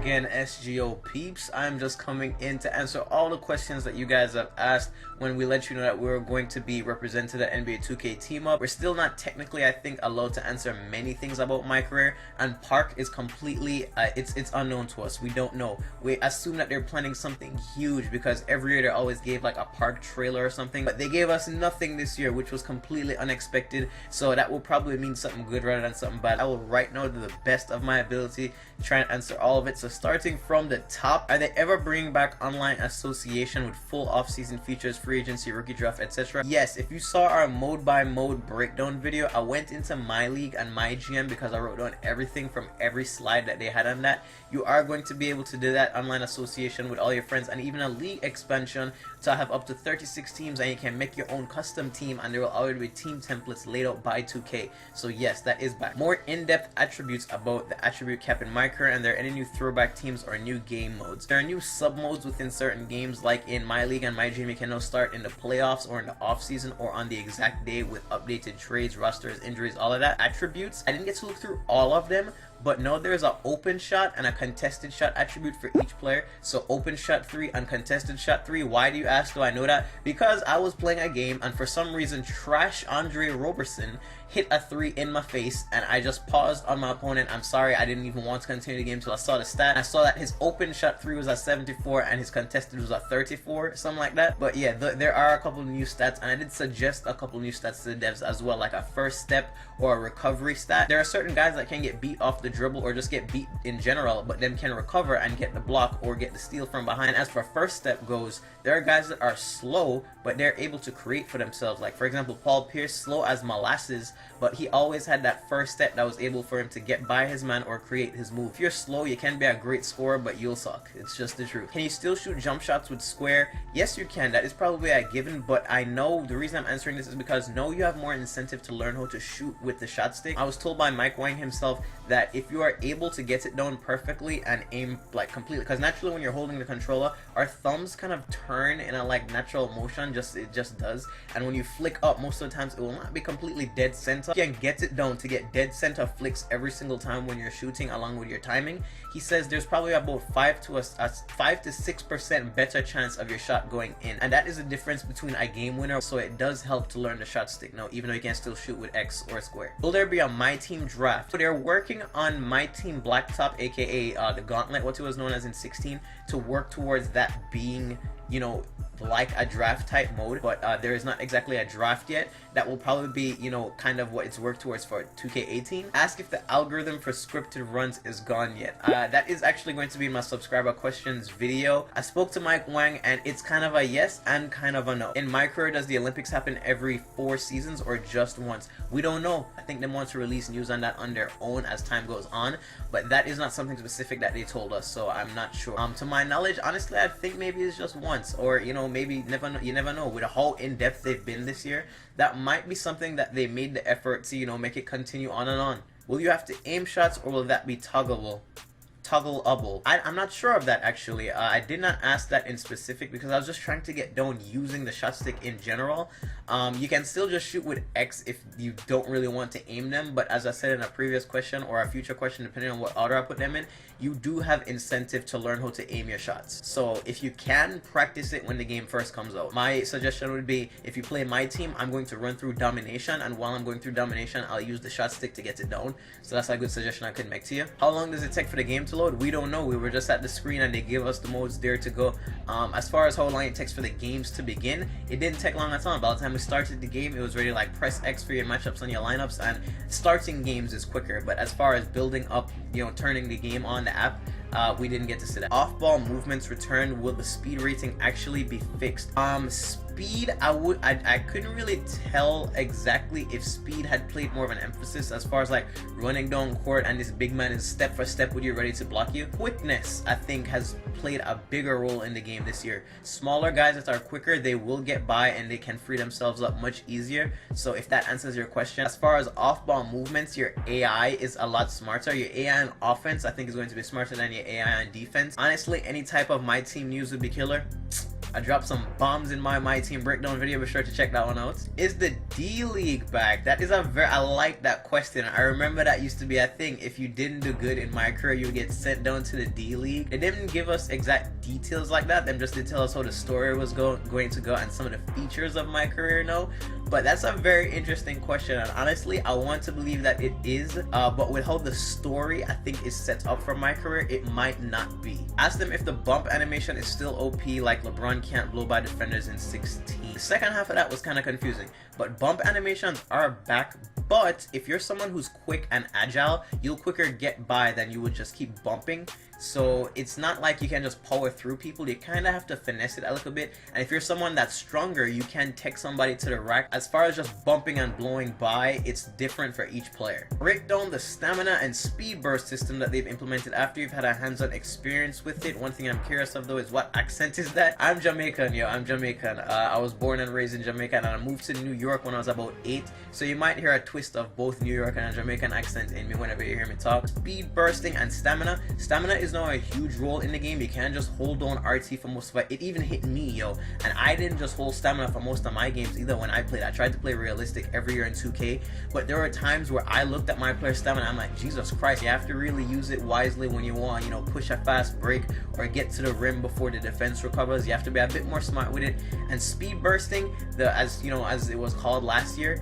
again, SGO peeps. I'm just coming in to answer all the questions that you guys have asked when we let you know that we were going to be represented at NBA 2K Team Up. We're still not technically, I think, allowed to answer many things about my career, and Park is completely it's unknown to us. We don't know. We assume that they're planning something huge because every year they always gave like a Park trailer or something, but they gave us nothing this year, which was completely unexpected. So that will probably mean something good rather than something bad. I will right now do the best of my ability try and answer all of it. So starting from the top, are they ever bringing back online association with full off-season features, free agency, rookie draft, etc.? Yes. If you saw our mode by mode breakdown video, I went into my league and my GM because I wrote down everything from every slide that they had on that. You are going to be able to do that online association with all your friends, and even a league expansion to have up to 36 teams, and you can make your own custom team, and there will already be team templates laid out by 2K. So yes, that is back. More in-depth attributes about the attribute cap in my career, and there are any new throwback teams or new game modes. There are new sub modes within certain games, like in my league and my GM. You can now start in the playoffs or in the off season or on the exact day with updated trades, rosters, injuries, all of that. Attributes, I didn't get to look through all of them, but no, there's an open shot and a contested shot attribute for each player. So open shot 3 and contested shot 3. Why do you ask? Do I know that? Because I was playing a game and for some reason trash Andre Roberson hit a 3 in my face, and I just paused on my opponent. I'm sorry, I didn't even want to continue the game until I saw the stat. I saw that his open shot 3 was at 74 and his contested was at 34, something like that. But yeah, there are a couple of new stats, and I did suggest a couple of new stats to the devs as well, like a first step or a recovery stat. There are certain guys that can get beat off the dribble or just get beat in general, but then can recover and get the block or get the steal from behind. As for first step goes, there are guys that are slow, but they're able to create for themselves. Like for example, Paul Pierce, slow as molasses, but he always had that first step that was able for him to get by his man or create his move. If you're slow, you can be a great scorer, but you'll suck. It's just the truth. Can you still shoot jump shots with square? Yes, you can. That is probably a given, but I know the reason I'm answering this is because no, you have more incentive to learn how to shoot with the shot stick. I was told by Mike Wang himself that if you are able to get it down perfectly and aim like completely, because naturally when you're holding the controller, our thumbs kind of turn in a like natural motion, it just does, and when you flick up, most of the times it will not be completely dead center. You can get it down to get dead center flicks every single time when you're shooting along with your timing. He says there's probably about 5 to 6% better chance of your shot going in, and that is the difference between a game winner. So it does help to learn the shot stick now, even though you can still shoot with X or square. Will there be a My Team draft? So they're working on My Team Blacktop, aka the Gauntlet, what it was known as in 16, to work towards that being, you know, like a draft type mode, but there is not exactly a draft yet. That will probably be, you know, kind of what it's worked towards for 2K18. Ask if the algorithm for scripted runs is gone yet. That is actually going to be in my subscriber questions video. I spoke to Mike Wang, and it's kind of a yes and kind of a no. In my career, does the Olympics happen every 4 seasons or just once? We don't know. I think they want to release news on that on their own as time goes on, but that is not something specific that they told us, so I'm not sure. To my knowledge, honestly, I think maybe it's just once, or you know, maybe you never know. With how in-depth they've been this year, that might be something that they made the effort to, you know, make it continue on and on. Will you have to aim shots, or will that be toggleable? I'm not sure of that actually. I did not ask that in specific because I was just trying to get down using the shot stick in general. You can still just shoot with X if you don't really want to aim them, but as I said in a previous question or a future question, depending on what order I put them in, you do have incentive to learn how to aim your shots. So if you can, practice it when the game first comes out. My suggestion would be, if you play my team, I'm going to run through domination, and while I'm going through domination, I'll use the shot stick to get it down. So that's a good suggestion I could make to you. How long does it take for the game to load? We don't know. We were just at the screen and they gave us the modes there to go. As far as how long it takes for the games to begin, it didn't take long at all. By the time we started the game, it was ready. Like press X for your matchups on your lineups, and starting games is quicker. But as far as building up, you know, turning the game on the app, we didn't get to see that. Off-ball movements returned. Will the speed rating actually be fixed? Speed, I couldn't really tell exactly if speed had played more of an emphasis as far as like running down court and this big man is step for step with you, ready to block you. Quickness, I think, has played a bigger role in the game this year. Smaller guys that are quicker, they will get by and they can free themselves up much easier. So if that answers your question. As far as off-ball movements, your AI is a lot smarter. Your AI on offense, I think, is going to be smarter than your AI on defense. Honestly, any type of My Team news would be killer. I dropped some bombs in my team breakdown video. Be sure to check that one out. Is the D League back? That is I like that question. I remember that used to be a thing. If you didn't do good in My Career, you would get sent down to the D League. They didn't give us exact details like that. Them just did tell us how the story was going to go and some of the features of My Career. No, but that's a very interesting question, and honestly I want to believe that it is, but with how the story I think is set up for My Career, it might not be. Ask them if the bump animation is still OP, like LeBron can't blow by defenders in 16. The second half of that was kind of confusing, but bump animations are back. But if you're someone who's quick and agile, you'll quicker get by than you would just keep bumping. So it's not like you can just power through people. You kind of have to finesse it a little bit. And if you're someone that's stronger, you can take somebody to the rack. As far as just bumping and blowing by, it's different for each player. Break down the stamina and speed burst system that they've implemented after you've had a hands-on experience with it. One thing I'm curious of though is what accent is that? I'm Jamaican, yo. I'm Jamaican. I was born and raised in Jamaica, and I moved to New York when I was about 8. So you might hear a twist of both New York and Jamaican accent in me whenever you hear me talk. Speed bursting and stamina. Stamina is now a huge role in the game. You can't just hold on RT for most of it. It even hit me, yo, and I didn't just hold stamina for most of my games either. When I played, I tried to play realistic every year in 2K, but there were times where I looked at my player's stamina, I'm like, Jesus Christ, you have to really use it wisely when you want, you know, push a fast break or get to the rim before the defense recovers. You have to be a bit more smart with it. And speed bursting, as it was called last year,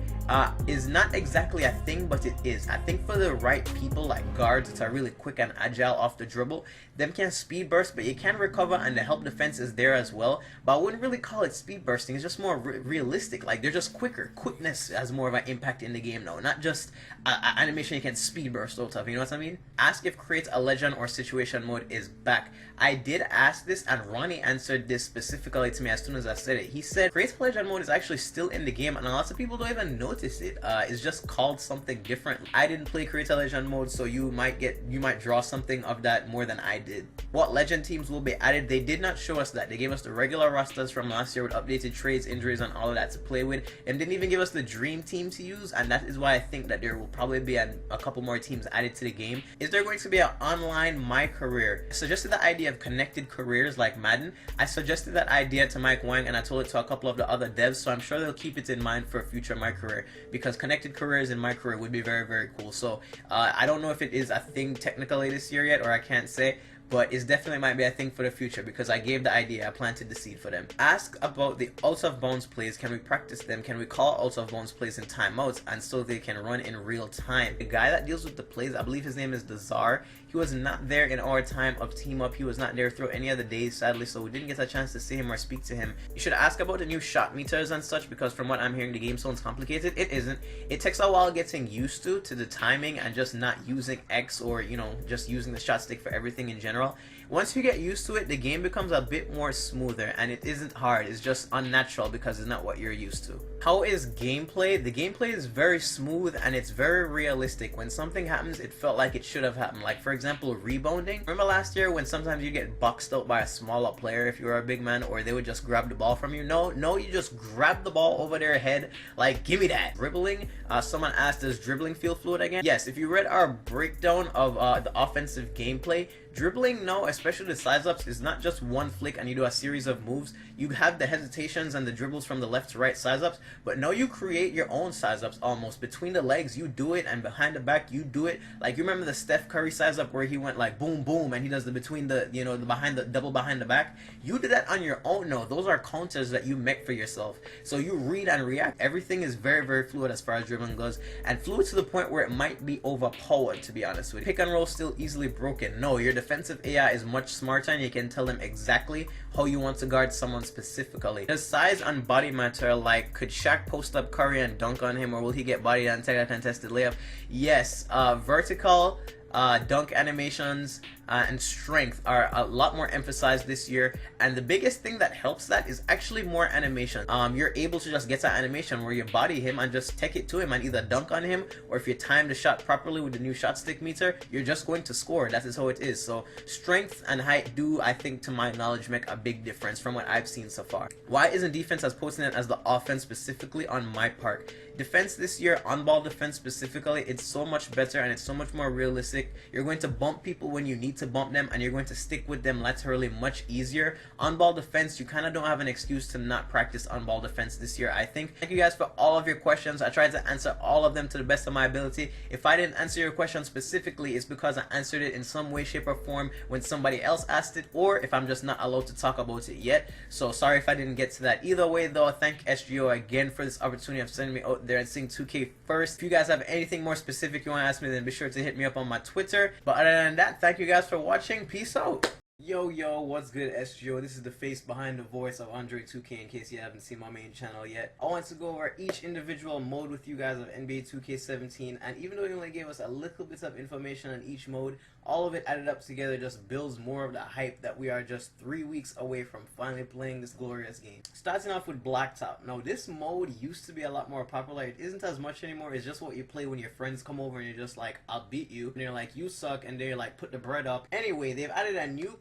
is not exactly a thing, but it is. I think for the right people, like guards that are really quick and agile off the dribble, them can speed burst, but you can recover, and the help defense is there as well. But I wouldn't really call it speed bursting. It's just more realistic. Like, they're just quicker. Quickness has more of an impact in the game now, not just animation you can speed burst out of. You know what I mean? Ask if create a legend or situation mode is back. I did ask this, and Ronnie answered this specifically to me as soon as I said it. He said create a legend mode is actually still in the game, and lots of people don't even notice it. It's just called something different. I didn't play create a legend mode, so you might draw something of that more than I did. What legend teams will be added? They did not show us that. They gave us the regular rosters from last year with updated trades, injuries, and all of that to play with, and didn't even give us the dream team to use. And that is why I think that there will probably be a couple more teams added to the game. Is there going to be an online My Career? I suggested the idea of connected careers like Madden. I suggested that idea to Mike Wang, and I told it to a couple of the other devs, so I'm sure they'll keep it in mind for a future My Career, because connected careers in My Career would be very, very cool. So I don't know if it is a thing technically this year yet, or I can't say, but it definitely might be a thing for the future, because I gave the idea, I planted the seed for them. Ask about the out of bounds plays. Can we practice them? Can we call out of bounds plays in timeouts and so they can run in real time? The guy that deals with the plays, I believe his name is Dazar. He was not there in our time of team up. He was not there through any of the days, sadly, so we didn't get a chance to see him or speak to him. You should ask about the new shot meters and such, because from what I'm hearing, the game sounds complicated. It isn't. It takes a while getting used to the timing and just not using X, or, you know, just using the shot stick for everything in general. Once you get used to it, the game becomes a bit more smoother, and it isn't hard. It's just unnatural because it's not what you're used to. How is gameplay? The gameplay is very smooth and it's very realistic. When something happens, it felt like it should have happened. Like, for example, rebounding. Remember last year when sometimes you get boxed out by a smaller player if you were a big man, or they would just grab the ball from you? No, you just grab the ball over their head, like, give me that. Dribbling, someone asked, does dribbling feel fluid again? Yes, if you read our breakdown of the offensive gameplay, dribbling, no, especially the size ups, is not just one flick and you do a series of moves. You have the hesitations and the dribbles from the left to right size ups, but no, you create your own size ups almost. Between the legs, you do it, and behind the back, you do it. Like, you remember the Steph Curry size up where he went like boom, boom, and he does the between the, you know, the behind the double behind the back? You do that on your own. No, those are counters that you make for yourself. So you read and react. Everything is very, very fluid as far as dribbling goes, and fluid to the point where it might be overpowered, to be honest with you. Pick and roll still easily broken. No, your defensive AI is much smarter, and you can tell them exactly how you want to guard someone specifically. Does size and body matter? Like, could Shaq post up Curry and dunk on him, or will he get bodied and take a contested layup? Yes, vertical dunk animations and strength are a lot more emphasized this year, and the biggest thing that helps that is actually more animation. You're able to just get that animation where you body him and just take it to him and either dunk on him, or if you time the shot properly with the new shot stick meter, you're just going to score. That is how it is. So strength and height do, I think, to my knowledge, make a big difference from what I've seen so far. Why isn't defense as potent as the offense, specifically on my part? Defense this year, on ball defense specifically, it's so much better and it's so much more realistic. basic. You're going to bump people when you need to bump them, and you're going to stick with them laterally much easier. On ball defense, you kind of don't have an excuse to not practice on ball defense this year, I think. Thank you guys for all of your questions. I tried to answer all of them to the best of my ability. If I didn't answer your question specifically, it's because I answered it in some way, shape, or form when somebody else asked it, or if I'm just not allowed to talk about it yet. So sorry if I didn't get to that. Either way though, thank SGO again for this opportunity of sending me out there and seeing 2K first. If you guys have anything more specific you want to ask me, then be sure to hit me up on my Twitter. But other than that, thank you guys for watching. Peace out. Yo, what's good, SGO? This is the face behind the voice of Andre 2K, in case you haven't seen my main channel yet. I want to go over each individual mode with you guys of NBA 2K17, and even though you only gave us a little bit of information on each mode, all of it added up together just builds more of the hype that we are just 3 weeks away from finally playing this glorious game. Starting off with Blacktop. Now, this mode used to be a lot more popular. It isn't as much anymore. It's just what you play when your friends come over and you're just like, I'll beat you. And you're like, you suck, and they're like, put the bread up. Anyway, they've added a new